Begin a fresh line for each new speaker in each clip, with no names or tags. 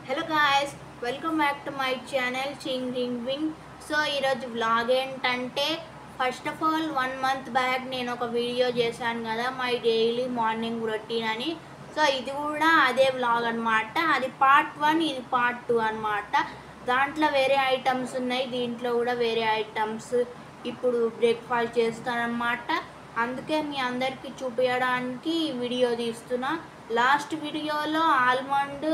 Hello guys, welcome back to my channel Ching Ring Wing. So ఈరోజు vlog ఏంటంటే, first of all 1 month back నేను ఒక video చేశాను కదా, మై డైలీ మార్నింగ్ రొటీన్ అని. So ఇది కూడా అదే వ్లాగ్ అనమాట. అది పార్ట్ 1, ఇది పార్ట్ 2 అనమాట. దాంట్లో వేరే ఐటమ్స్ ఉన్నాయి, దీంట్లో కూడా వేరే ఐటమ్స్. ఇప్పుడు బ్రేక్ఫాస్ట్ చేస్తానన్నమాట. అందుకే మీ అందరికీ చూపించడానికి ఈ వీడియో తీస్తున్నా. లాస్ట్ వీడియోలో ఆల్మండ్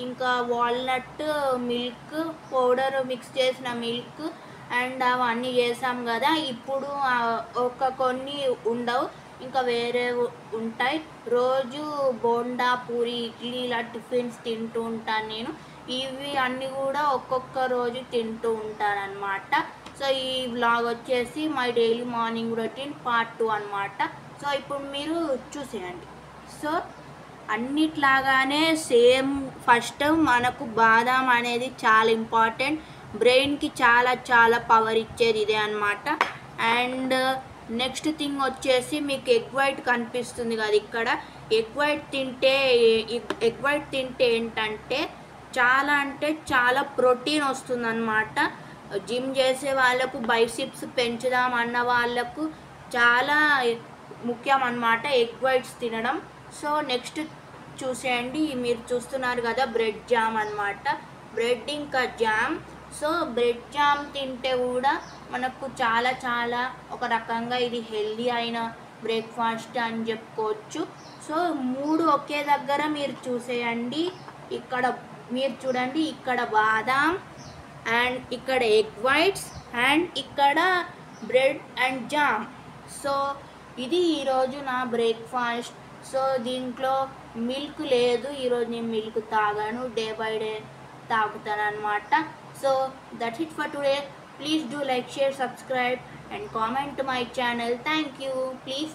ఇంకా వాల్నట్ మిల్క్ పౌడర్ మిక్స్ చేసిన మిల్క్ అండ్ అవన్నీ చేసాం కదా. ఇప్పుడు ఒక కొన్ని ఉండవు, ఇంకా వేరే ఉంటాయి. రోజు బోండా పూరి ఇడ్లీ ఇలా టిఫిన్స్ తింటూ ఉంటాను నేను. ఇవి అన్నీ కూడా ఒక్కొక్క రోజు తింటూ ఉంటాను అనమాట. సో ఈ వ్లాగ్ వచ్చేసి my daily morning routine part 2 అనమాట. సో ఇప్పుడు మీరు చూసేయండి. సో అన్నిట్లాగానే సేమ్ ఫస్ట్ మనకు బాదాం అనేది చాలా ఇంపార్టెంట్, బ్రెయిన్కి చాలా చాలా పవర్ ఇచ్చేది ఇదే అనమాట. అండ్ నెక్స్ట్ థింగ్ వచ్చేసి మీకు ఎగ్ వైట్ కనిపిస్తుంది కదా ఇక్కడ. ఎగ్ వైట్ తింటే ఏంటంటే చాలా అంటే చాలా ప్రోటీన్ వస్తుంది అనమాట. జిమ్ చేసే వాళ్ళకు, బైసిప్స్ పెంచుదాం అన్న వాళ్ళకు చాలా ముఖ్యం అన్నమాట ఎగ్ వైట్స్ తినడం. సో నెక్స్ట్ చూసేయండి, మీరు చూస్తున్నారు కదా బ్రెడ్ జామ్ అన్నమాట. బ్రెడ్ ఇంకా జామ్. సో బ్రెడ్ జామ్ తింటే కూడా మనకు చాలా చాలా ఒక రకంగా ఇది హెల్దీ అయిన బ్రేక్ఫాస్ట్ అని చెప్పుకోవచ్చు. సో 3 ఒకే దగ్గర మీరు చూసేయండి. ఇక్కడ మీరు చూడండి, ఇక్కడ బాదాం అండ్ ఇక్కడ ఎగ్ వైట్స్ అండ్ ఇక్కడ బ్రెడ్ అండ్ జామ్. సో ఇది ఈరోజు నా బ్రేక్ఫాస్ట్. సో దీంట్లో మిల్క్ లేదు, ఈరోజు నేను మిల్క్ తాగాను, డే బై డే తాగుతాను అనమాట. So that's it for today. Please do like, share, subscribe and comment my channel. Thank you. Please